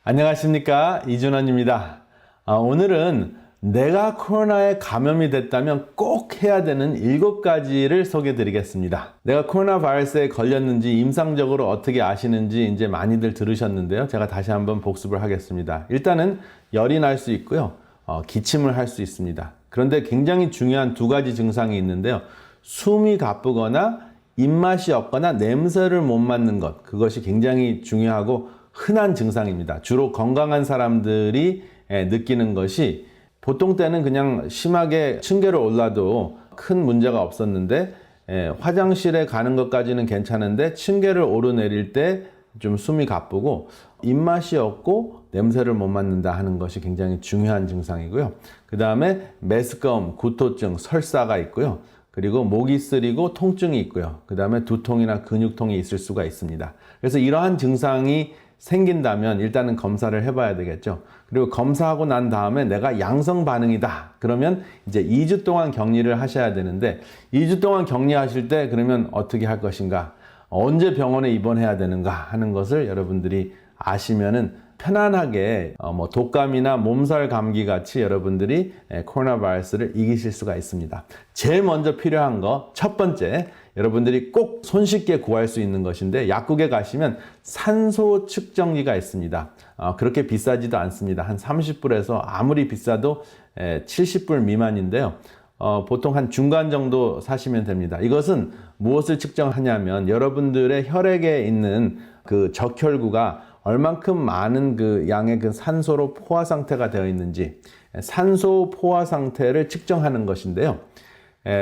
안녕하십니까, 이준원입니다. 오늘은 내가 코로나에 감염이 됐다면 꼭 해야 되는 7가지를 소개해 드리겠습니다. 내가 코로나 바이러스에 걸렸는지 임상적으로 어떻게 아시는지 이제 많이들 들으셨는데요. 제가 다시 한번 복습을 하겠습니다. 일단은 열이 날 수 있고요. 기침을 할 수 있습니다. 그런데 굉장히 중요한 2가지 증상이 있는데요. 숨이 가쁘거나 입맛이 없거나 냄새를 못 맡는 것, 그것이 굉장히 중요하고 흔한 증상입니다. 주로 건강한 사람들이 느끼는 것이 보통 때는 그냥 심하게 층계를 올라도 큰 문제가 없었는데 화장실에 가는 것까지는 괜찮은데 층계를 오르내릴 때 좀 숨이 가쁘고 입맛이 없고 냄새를 못 맡는다 하는 것이 굉장히 중요한 증상이고요. 그 다음에 메스꺼움, 구토증, 설사가 있고요. 그리고 목이 쓰리고 통증이 있고요. 그 다음에 두통이나 근육통이 있을 수가 있습니다. 그래서 이러한 증상이 생긴다면 일단은 검사를 해봐야 되겠죠. 그리고 검사하고 난 다음에 내가 양성 반응이다. 그러면 이제 2주 동안 격리를 하셔야 되는데 2주 동안 격리하실 때 그러면 어떻게 할 것인가? 언제 병원에 입원해야 되는가 하는 것을 여러분들이 아시면은 편안하게 독감이나 몸살 감기 같이 여러분들이 코로나 바이러스를 이기실 수가 있습니다. 제일 먼저 필요한 거 첫 번째, 여러분들이 꼭 손쉽게 구할 수 있는 것인데 약국에 가시면 산소 측정기가 있습니다. 그렇게 비싸지도 않습니다. 한 30불에서 아무리 비싸도 70불 미만인데요. 보통 한 중간 정도 사시면 됩니다. 이것은 무엇을 측정하냐면 여러분들의 혈액에 있는 그 적혈구가 얼만큼 많은 그 양의 그 산소로 포화 상태가 되어 있는지 산소 포화 상태를 측정하는 것인데요.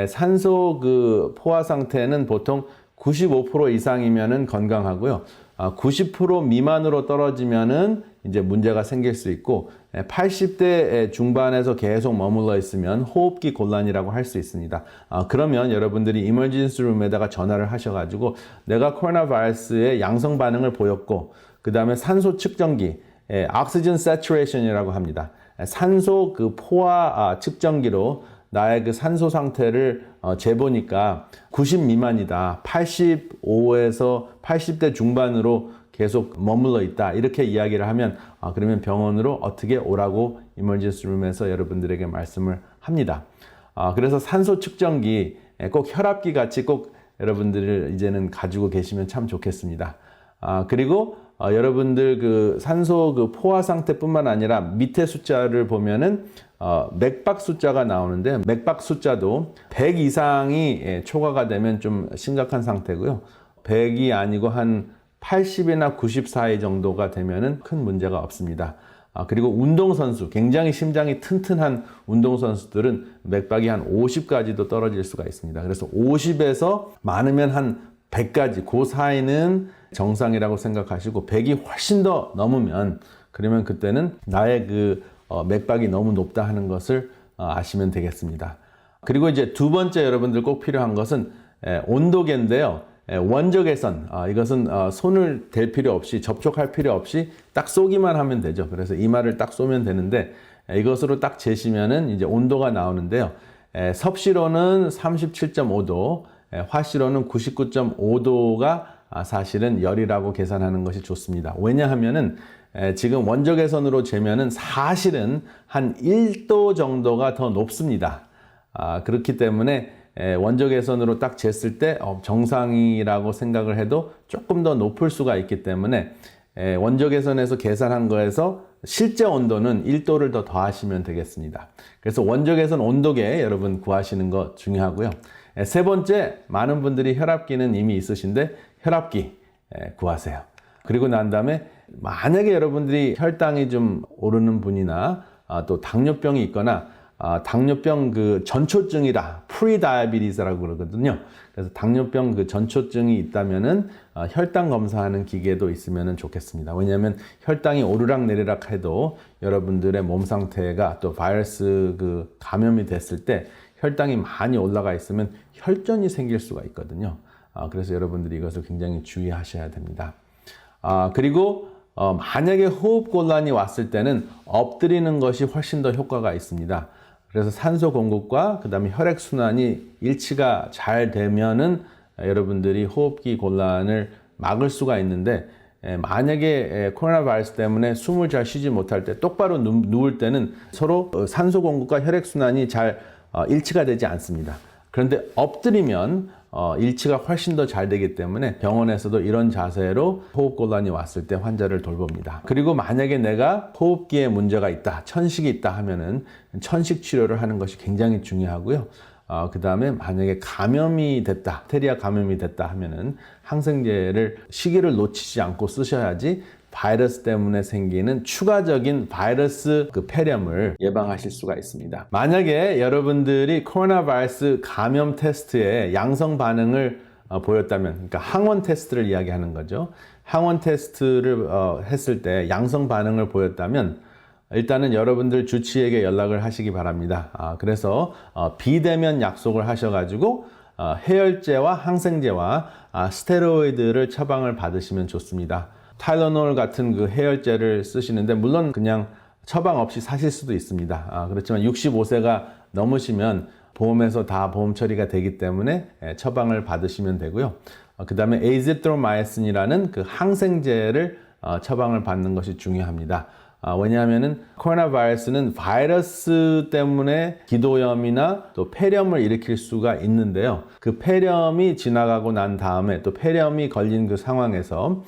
산소 그 포화 상태는 보통 95% 이상이면은 건강하고요. 90% 미만으로 떨어지면은 이제 문제가 생길 수 있고 80대 중반에서 계속 머물러 있으면 호흡기 곤란이라고 할 수 있습니다. 그러면 여러분들이 이머전시 룸에다가 전화를 하셔가지고 내가 코로나 바이러스의 양성 반응을 보였고 그 다음에 산소 측정기, oxygen saturation이라고 합니다. 산소 그 포화 측정기로 나의 그 산소 상태를 재보니까 90 미만이다. 85에서 80대 중반으로 계속 머물러 있다. 이렇게 이야기를 하면 그러면 병원으로 어떻게 오라고 이머전시 룸에서 여러분들에게 말씀을 합니다. 그래서 산소 측정기 꼭 혈압기 같이 꼭 여러분들 이제는 가지고 계시면 참 좋겠습니다. 그리고 여러분들 그 산소 그 포화 상태뿐만 아니라 밑에 숫자를 보면은 맥박 숫자가 나오는데 맥박 숫자도 100 이상이 초과가 되면 좀 심각한 상태고요. 100이 아니고 한 80이나 90 사이 정도가 되면은 큰 문제가 없습니다. 그리고 운동선수, 굉장히 심장이 튼튼한 운동선수들은 맥박이 한 50까지도 떨어질 수가 있습니다. 그래서 50에서 많으면 한 100까지, 그 사이는 정상이라고 생각하시고 100이 훨씬 더 넘으면 그러면 그때는 나의 그 맥박이 너무 높다 하는 것을 아시면 되겠습니다. 그리고 이제 두 번째 여러분들 꼭 필요한 것은 온도계인데요. 원적외선, 이것은 손을 댈 필요 없이 접촉할 필요 없이 딱 쏘기만 하면 되죠. 그래서 이마를 딱 쏘면 되는데 이것으로 딱 재시면은 이제 온도가 나오는데요. 섭씨로는 37.5도, 화씨로는 99.5도가 사실은 열이라고 계산하는 것이 좋습니다. 왜냐하면은 지금 원적외선으로 재면은 사실은 한 1도 정도가 더 높습니다. 그렇기 때문에 원적외선으로 딱 쟀을 때 정상이라고 생각을 해도 조금 더 높을 수가 있기 때문에 원적외선에서 계산한 거에서 실제 온도는 1도를 더 더하시면 되겠습니다. 그래서 원적외선 온도계 여러분 구하시는 거 중요하고요. 세 번째, 많은 분들이 혈압기는 이미 있으신데 혈압기 구하세요. 그리고 난 다음에 만약에 여러분들이 혈당이 좀 오르는 분이나 또 당뇨병이 있거나 당뇨병 그 전초증이라 프리다이아비티스라고 그러거든요. 그래서 당뇨병 그 전초증이 있다면은 혈당 검사하는 기계도 있으면 좋겠습니다. 왜냐하면 혈당이 오르락 내리락 해도 여러분들의 몸 상태가 또 바이러스 그 감염이 됐을 때 혈당이 많이 올라가 있으면 혈전이 생길 수가 있거든요. 그래서 여러분들이 이것을 굉장히 주의하셔야 됩니다. 그리고 만약에 호흡 곤란이 왔을 때는 엎드리는 것이 훨씬 더 효과가 있습니다. 그래서 산소 공급과 그 다음에 혈액순환이 일치가 잘 되면은 여러분들이 호흡기 곤란을 막을 수가 있는데 만약에 코로나 바이러스 때문에 숨을 잘 쉬지 못할 때 똑바로 누울 때는 서로 산소 공급과 혈액순환이 잘 일치가 되지 않습니다. 그런데 엎드리면 일치가 훨씬 더 잘 되기 때문에 병원에서도 이런 자세로 호흡곤란이 왔을 때 환자를 돌봅니다. 그리고 만약에 내가 호흡기에 문제가 있다, 천식이 있다 하면은 천식 치료를 하는 것이 굉장히 중요하고요. 그 다음에 만약에 감염이 됐다, 박테리아 감염이 됐다 하면은 항생제를 시기를 놓치지 않고 쓰셔야지 바이러스 때문에 생기는 추가적인 바이러스 폐렴을 예방하실 수가 있습니다. 만약에 여러분들이 코로나 바이러스 감염 테스트에 양성 반응을 보였다면, 그러니까 항원 테스트를 이야기하는 거죠. 항원 테스트를 했을 때 양성 반응을 보였다면 일단은 여러분들 주치의에게 연락을 하시기 바랍니다. 그래서 비대면 약속을 하셔가지고 해열제와 항생제와 스테로이드를 처방을 받으시면 좋습니다. 타일러놀 같은 그 해열제를 쓰시는데 물론 그냥 처방 없이 사실 수도 있습니다. 그렇지만 65세가 넘으시면 보험에서 다 보험 처리가 되기 때문에 처방을 받으시면 되고요. 그 다음에 에이지트로마이신이라는 그 항생제를 처방을 받는 것이 중요합니다. 왜냐하면은 코로나 바이러스는 바이러스 때문에 기도염이나 또 폐렴을 일으킬 수가 있는데요. 그 폐렴이 지나가고 난 다음에 또 폐렴이 걸린 그 상황에서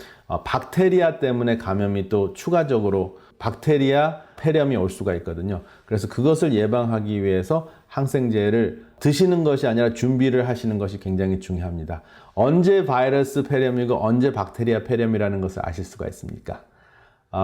박테리아 때문에 감염이 또 추가적으로 박테리아 폐렴이 올 수가 있거든요. 그래서 그것을 예방하기 위해서 항생제를 드시는 것이 아니라 준비를 하시는 것이 굉장히 중요합니다. 언제 바이러스 폐렴이고 언제 박테리아 폐렴이라는 것을 아실 수가 있습니까?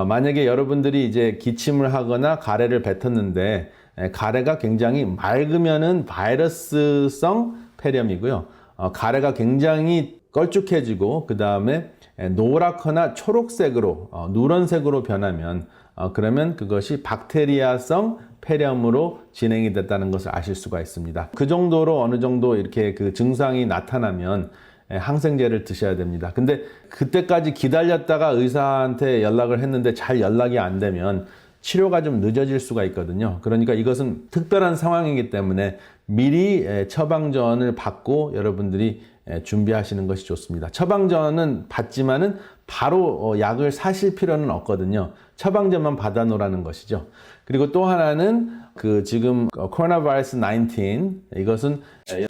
만약에 여러분들이 이제 기침을 하거나 가래를 뱉었는데 가래가 굉장히 맑으면은 바이러스성 폐렴이고요. 가래가 굉장히 걸쭉해지고 그 다음에 노랗거나 초록색으로 누런색으로 변하면 그러면 그것이 박테리아성 폐렴으로 진행이 됐다는 것을 아실 수가 있습니다. 그 정도로 어느 정도 이렇게 그 증상이 나타나면 항생제를 드셔야 됩니다. 근데 그때까지 기다렸다가 의사한테 연락을 했는데 잘 연락이 안 되면 치료가 좀 늦어질 수가 있거든요. 그러니까 이것은 특별한 상황이기 때문에 미리 처방전을 받고 여러분들이 준비하시는 것이 좋습니다. 처방전은 받지만은 바로 약을 사실 필요는 없거든요. 처방전만 받아 놓으라는 것이죠. 그리고 또 하나는 지금 코로나 바이러스 19 이것은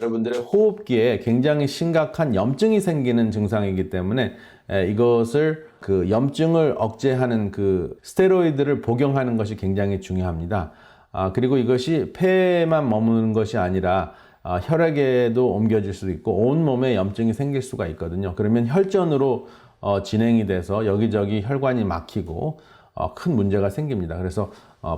여러분들의 호흡기에 굉장히 심각한 염증이 생기는 증상이기 때문에 이것을 염증을 억제하는 스테로이드를 복용하는 것이 굉장히 중요합니다. 그리고 이것이 폐에만 머무는 것이 아니라 혈액에도 옮겨질 수도 있고 온몸에 염증이 생길 수가 있거든요. 그러면 혈전으로 진행이 돼서 여기저기 혈관이 막히고 큰 문제가 생깁니다. 그래서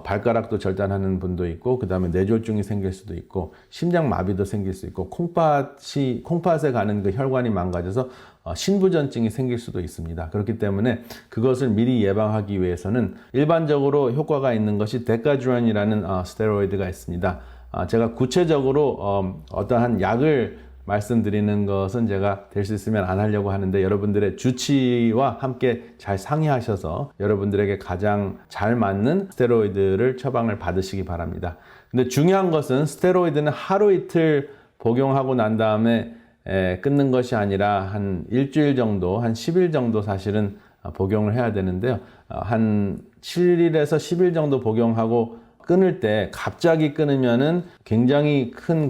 발가락도 절단하는 분도 있고 그 다음에 뇌졸중이 생길 수도 있고 심장마비도 생길 수 있고 콩팥에 가는 그 혈관이 망가져서 신부전증이 생길 수도 있습니다. 그렇기 때문에 그것을 미리 예방하기 위해서는 일반적으로 효과가 있는 것이 데카주란이라는 스테로이드가 있습니다. 제가 구체적으로 어떠한 약을 말씀드리는 것은 제가 될 수 있으면 안 하려고 하는데 여러분들의 주치의와 함께 잘 상의하셔서 여러분들에게 가장 잘 맞는 스테로이드를 처방을 받으시기 바랍니다. 근데 중요한 것은 스테로이드는 하루 이틀 복용하고 난 다음에 끊는 것이 아니라 한 일주일 정도, 한 10일 정도 사실은 복용을 해야 되는데요. 한 7일에서 10일 정도 복용하고 끊을 때 갑자기 끊으면은 굉장히 큰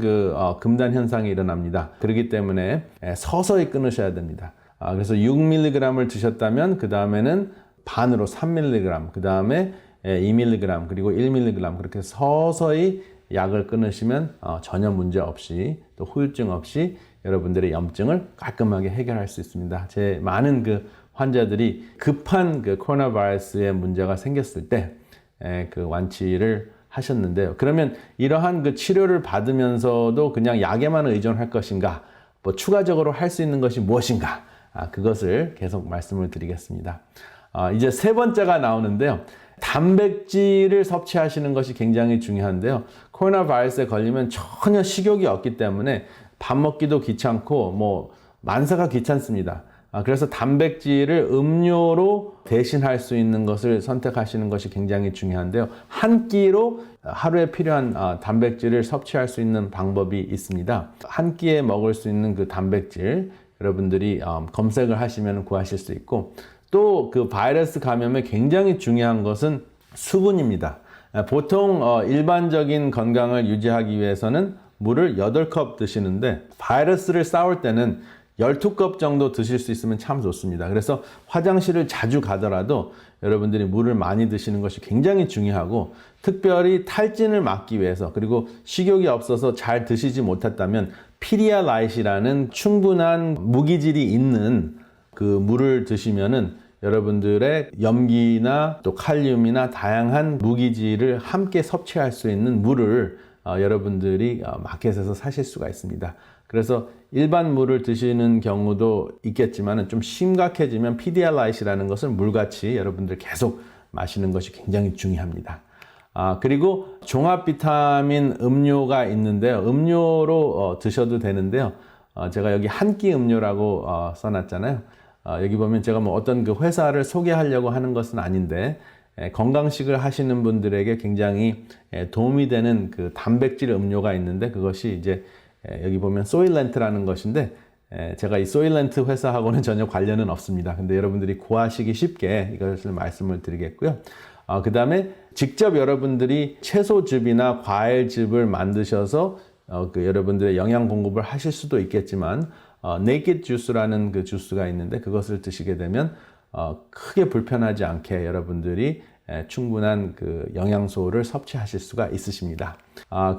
금단 현상이 일어납니다. 그렇기 때문에 서서히 끊으셔야 됩니다. 그래서 6mg을 드셨다면 그 다음에는 반으로 3mg, 그 다음에 2mg, 그리고 1mg 그렇게 서서히 약을 끊으시면 전혀 문제 없이 또 후유증 없이 여러분들의 염증을 깔끔하게 해결할 수 있습니다. 제 많은 환자들이 급한 코로나 바이러스의 문제가 생겼을 때 완치를 하셨는데요. 그러면 이러한 치료를 받으면서도 그냥 약에만 의존할 것인가? 뭐 추가적으로 할 수 있는 것이 무엇인가? 그것을 계속 말씀을 드리겠습니다. 이제 세 번째가 나오는데요. 단백질을 섭취하시는 것이 굉장히 중요한데요. 코로나 바이러스에 걸리면 전혀 식욕이 없기 때문에 밥 먹기도 귀찮고 만사가 귀찮습니다. 그래서 단백질을 음료로 대신할 수 있는 것을 선택하시는 것이 굉장히 중요한데요. 한 끼로 하루에 필요한 단백질을 섭취할 수 있는 방법이 있습니다. 한 끼에 먹을 수 있는 그 단백질 여러분들이 검색을 하시면 구하실 수 있고 또 그 바이러스 감염에 굉장히 중요한 것은 수분입니다. 보통 일반적인 건강을 유지하기 위해서는 물을 8컵 드시는데 바이러스를 싸울 때는 12컵 정도 드실 수 있으면 참 좋습니다. 그래서 화장실을 자주 가더라도 여러분들이 물을 많이 드시는 것이 굉장히 중요하고, 특별히 탈진을 막기 위해서, 그리고 식욕이 없어서 잘 드시지 못했다면 피디아라이트라는 충분한 무기질이 있는 그 물을 드시면은 여러분들의 염기나 또 칼륨이나 다양한 무기질을 함께 섭취할 수 있는 물을 여러분들이 마켓에서 사실 수가 있습니다. 그래서 일반 물을 드시는 경우도 있겠지만 좀 심각해지면 피디아라이트라는 것을 물같이 여러분들 계속 마시는 것이 굉장히 중요합니다. 그리고 종합 비타민 음료가 있는데요. 음료로 드셔도 되는데요. 제가 여기 한 끼 음료라고 써놨잖아요. 여기 보면 제가 뭐 어떤 그 회사를 소개하려고 하는 것은 아닌데, 건강식을 하시는 분들에게 굉장히 도움이 되는 그 단백질 음료가 있는데, 그것이 이제 여기 보면 소일렌트라는 것인데, 제가 이 소일렌트 회사하고는 전혀 관련은 없습니다. 근데 여러분들이 구하시기 쉽게 이것을 말씀을 드리겠고요. 그 다음에 직접 여러분들이 채소즙이나 과일즙을 만드셔서 그 여러분들의 영양 공급을 하실 수도 있겠지만, 네이키드 주스라는 그 주스가 있는데 그것을 드시게 되면 크게 불편하지 않게 여러분들이 충분한 그 영양소를 섭취하실 수가 있으십니다.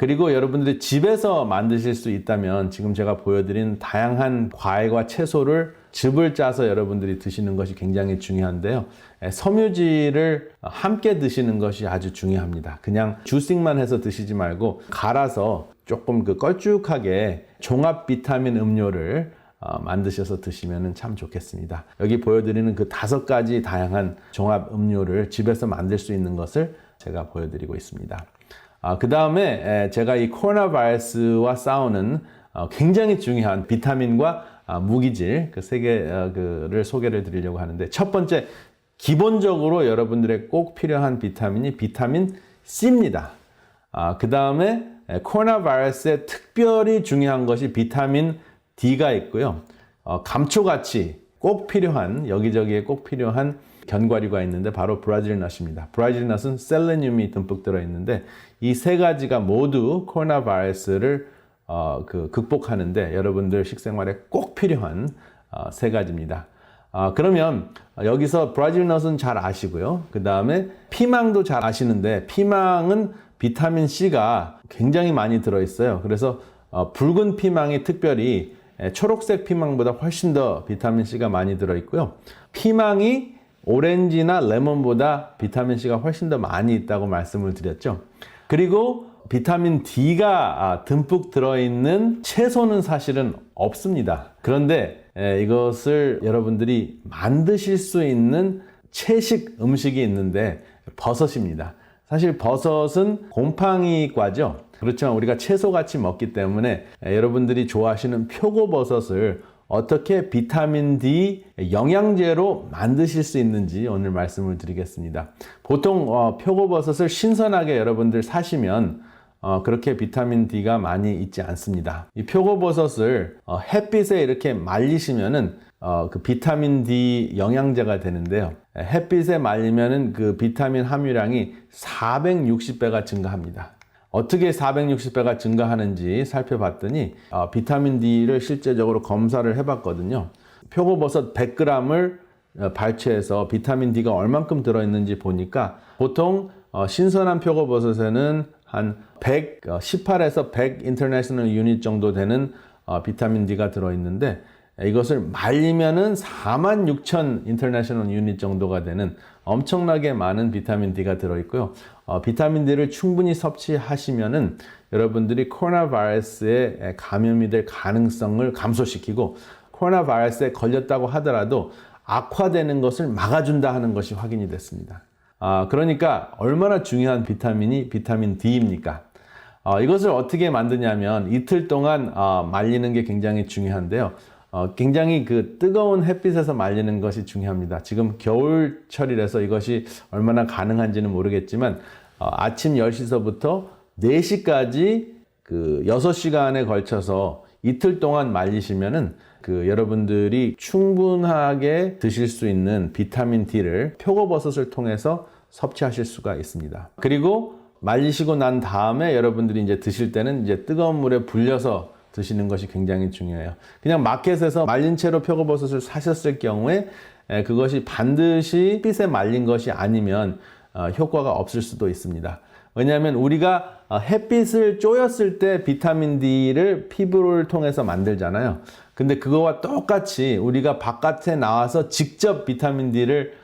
그리고 여러분들이 집에서 만드실 수 있다면 지금 제가 보여드린 다양한 과일과 채소를 즙을 짜서 여러분들이 드시는 것이 굉장히 중요한데요. 섬유질을 함께 드시는 것이 아주 중요합니다. 그냥 주싱만 해서 드시지 말고 갈아서 조금 그 걸쭉하게 종합 비타민 음료를 만드셔서 드시면 참 좋겠습니다. 여기 보여드리는 그 5가지 다양한 종합 음료를 집에서 만들 수 있는 것을 제가 보여드리고 있습니다. 그 다음에 제가 이 코로나 바이러스와 싸우는 굉장히 중요한 비타민과 무기질 그 3개를 소개를 드리려고 하는데, 첫 번째, 기본적으로 여러분들의 꼭 필요한 비타민이 비타민 C입니다. 그 다음에 코로나 바이러스에 특별히 중요한 것이 비타민 D가 있고요. 감초같이 꼭 필요한, 여기저기에 꼭 필요한 견과류가 있는데 바로 브라질 넛입니다. 브라질 넛은 셀레늄이 듬뿍 들어있는데 이 3가지가 모두 코로나 바이러스를 극복하는데 여러분들 식생활에 꼭 필요한 3가지입니다. 그러면 여기서 브라질 넛은 잘 아시고요. 그 다음에 피망도 잘 아시는데, 피망은 비타민 C가 굉장히 많이 들어있어요. 그래서 붉은 피망이 특별히 초록색 피망보다 훨씬 더 비타민 C가 많이 들어있고요. 피망이 오렌지나 레몬보다 비타민 C가 훨씬 더 많이 있다고 말씀을 드렸죠. 그리고 비타민 D가 듬뿍 들어있는 채소는 사실은 없습니다. 그런데 이것을 여러분들이 만드실 수 있는 채식 음식이 있는데 버섯입니다. 사실 버섯은 곰팡이과죠. 그렇지만 우리가 채소같이 먹기 때문에 여러분들이 좋아하시는 표고버섯을 어떻게 비타민 D 영양제로 만드실 수 있는지 오늘 말씀을 드리겠습니다. 보통 표고버섯을 신선하게 여러분들 사시면 그렇게 비타민 D가 많이 있지 않습니다. 이 표고버섯을 햇빛에 이렇게 말리시면은 그 비타민 D 영양제가 되는데요. 햇빛에 말리면은 그 비타민 함유량이 460배가 증가합니다. 어떻게 460배가 증가하는지 살펴봤더니 비타민 D를 실제적으로 검사를 해봤거든요. 표고버섯 100g을 발췌해서 비타민 D가 얼만큼 들어있는지 보니까 보통 신선한 표고버섯에는 한 18에서 100 인터내셔널 유닛 정도 되는 비타민 D가 들어있는데, 이것을 말리면은 46,000 인터내셔널 유닛 정도가 되는 엄청나게 많은 비타민 D가 들어있고요. 비타민 D를 충분히 섭취하시면은 여러분들이 코로나 바이러스에 감염이 될 가능성을 감소시키고, 코로나 바이러스에 걸렸다고 하더라도 악화되는 것을 막아준다 하는 것이 확인이 됐습니다. 그러니까 얼마나 중요한 비타민이 비타민 D입니까? 이것을 어떻게 만드냐면 이틀 동안 말리는 게 굉장히 중요한데요. 굉장히 그 뜨거운 햇빛에서 말리는 것이 중요합니다. 지금 겨울철이라서 이것이 얼마나 가능한지는 모르겠지만 아침 10시서부터 4시까지 그 6시간에 걸쳐서 이틀 동안 말리시면은 여러분들이 충분하게 드실 수 있는 비타민 D를 표고버섯을 통해서 섭취하실 수가 있습니다. 그리고 말리시고 난 다음에 여러분들이 이제 드실 때는 이제 뜨거운 물에 불려서 드시는 것이 굉장히 중요해요. 그냥 마켓에서 말린 채로 표고버섯을 사셨을 경우에 그것이 반드시 햇빛에 말린 것이 아니면 효과가 없을 수도 있습니다. 왜냐하면 우리가 햇빛을 쪼였을 때 비타민 D를 피부를 통해서 만들잖아요. 근데 그거와 똑같이 우리가 바깥에 나와서 직접 비타민 D를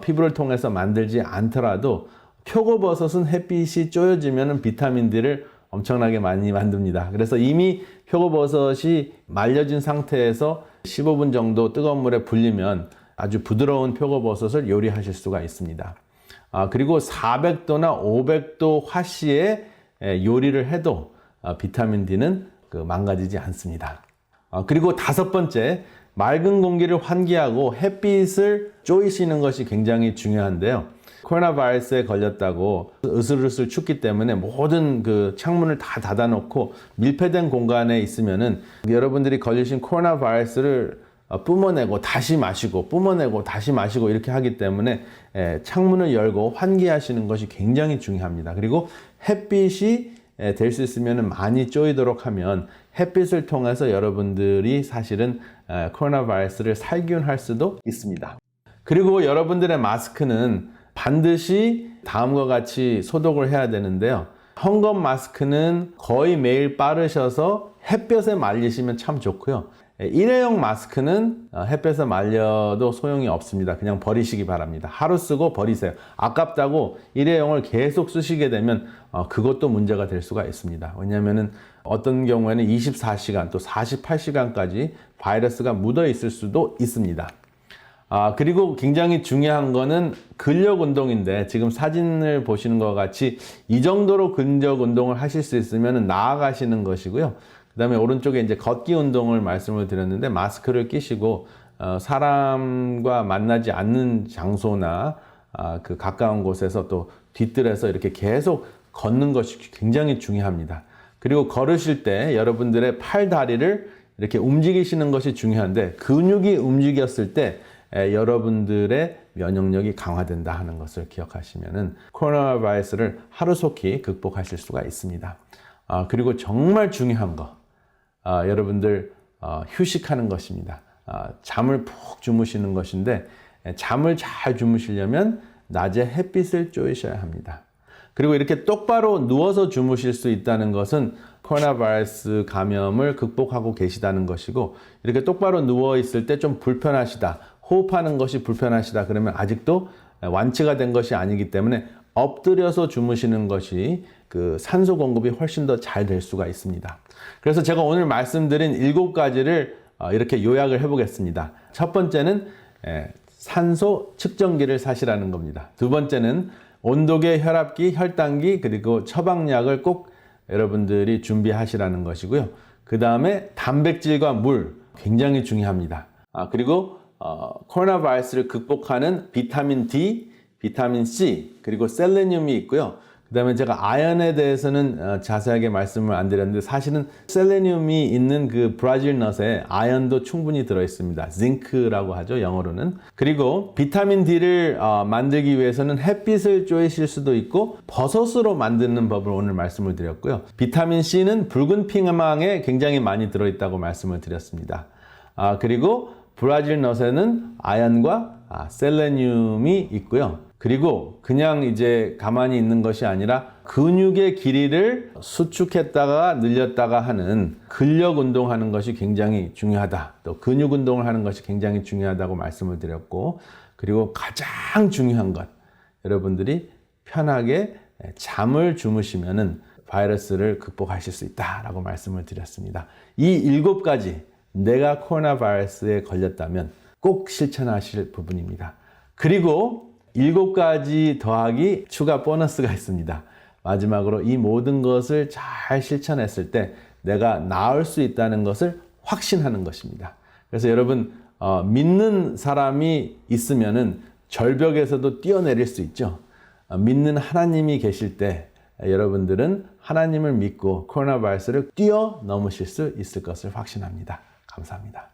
피부를 통해서 만들지 않더라도 표고버섯은 햇빛이 쪼여지면 비타민 D를 엄청나게 많이 만듭니다. 그래서 이미 표고버섯이 말려진 상태에서 15분 정도 뜨거운 물에 불리면 아주 부드러운 표고버섯을 요리하실 수가 있습니다. 그리고 400도나 500도 화씨에 요리를 해도 비타민 D는 망가지지 않습니다. 그리고 5번째, 맑은 공기를 환기하고 햇빛을 쪼이시는 것이 굉장히 중요한데요. 코로나 바이러스에 걸렸다고 으슬으슬 춥기 때문에 모든 창문을 다 닫아놓고 밀폐된 공간에 있으면은 여러분들이 걸리신 코로나 바이러스를 뿜어내고 다시 마시고 뿜어내고 다시 마시고 이렇게 하기 때문에 창문을 열고 환기하시는 것이 굉장히 중요합니다. 그리고 햇빛이 될 수 있으면 많이 쪼이도록 하면 햇빛을 통해서 여러분들이 사실은 코로나 바이러스를 살균할 수도 있습니다. 그리고 여러분들의 마스크는 반드시 다음과 같이 소독을 해야 되는데요. 헝겊 마스크는 거의 매일 빠르셔서 햇볕에 말리시면 참 좋고요. 일회용 마스크는 햇볕에 말려도 소용이 없습니다. 그냥 버리시기 바랍니다. 하루 쓰고 버리세요. 아깝다고 일회용을 계속 쓰시게 되면 그것도 문제가 될 수가 있습니다. 왜냐하면 어떤 경우에는 24시간 또 48시간까지 바이러스가 묻어 있을 수도 있습니다. 그리고 굉장히 중요한 거는 근력 운동인데 지금 사진을 보시는 것 같이 이 정도로 근력 운동을 하실 수 있으면 나아가시는 것이고요. 그 다음에 오른쪽에 이제 걷기 운동을 말씀을 드렸는데 마스크를 끼시고 사람과 만나지 않는 장소나 가까운 곳에서 또 뒤뜰에서 이렇게 계속 걷는 것이 굉장히 중요합니다. 그리고 걸으실 때 여러분들의 팔, 다리를 이렇게 움직이시는 것이 중요한데 근육이 움직였을 때 여러분들의 면역력이 강화된다 하는 것을 기억하시면은 코로나 바이러스를 하루속히 극복하실 수가 있습니다. 그리고 정말 중요한 거, 여러분들 휴식하는 것입니다. 잠을 푹 주무시는 것인데 잠을 잘 주무시려면 낮에 햇빛을 쬐셔야 합니다. 그리고 이렇게 똑바로 누워서 주무실 수 있다는 것은 코로나 바이러스 감염을 극복하고 계시다는 것이고, 이렇게 똑바로 누워 있을 때 좀 불편하시다, 호흡하는 것이 불편하시다 그러면 아직도 완치가 된 것이 아니기 때문에 엎드려서 주무시는 것이 산소 공급이 훨씬 더 잘 될 수가 있습니다. 그래서 제가 오늘 말씀드린 7가지를 이렇게 요약을 해보겠습니다. 첫 번째는 산소 측정기를 사시라는 겁니다. 두 번째는 온도계, 혈압기, 혈당기, 그리고 처방약을 꼭 여러분들이 준비하시라는 것이고요. 그 다음에 단백질과 물 굉장히 중요합니다. 그리고 코로나 바이러스를 극복하는 비타민 D, 비타민 C, 그리고 셀레늄이 있고요. 그 다음에 제가 아연에 대해서는 자세하게 말씀을 안 드렸는데 사실은 셀레늄이 있는 브라질 넛에 아연도 충분히 들어있습니다. 징크라고 하죠, 영어로는. 그리고 비타민 D를 만들기 위해서는 햇빛을 쬐실 수도 있고 버섯으로 만드는 법을 오늘 말씀을 드렸고요. 비타민 C는 붉은 피망에 굉장히 많이 들어있다고 말씀을 드렸습니다. 그리고 브라질 넛에는 아연과 셀레늄이 있고요. 그리고 그냥 이제 가만히 있는 것이 아니라 근육의 길이를 수축했다가 늘렸다가 하는 근력 운동하는 것이 굉장히 중요하다. 또 근육 운동을 하는 것이 굉장히 중요하다고 말씀을 드렸고, 그리고 가장 중요한 것, 여러분들이 편하게 잠을 주무시면은 바이러스를 극복하실 수 있다라고 말씀을 드렸습니다. 이 7가지 내가 코로나 바이러스에 걸렸다면 꼭 실천하실 부분입니다. 그리고 7가지 더하기 추가 보너스가 있습니다. 마지막으로 이 모든 것을 잘 실천했을 때 내가 나을 수 있다는 것을 확신하는 것입니다. 그래서 여러분 믿는 사람이 있으면은 절벽에서도 뛰어내릴 수 있죠. 믿는 하나님이 계실 때 여러분들은 하나님을 믿고 코로나 바이러스를 뛰어넘으실 수 있을 것을 확신합니다. 감사합니다.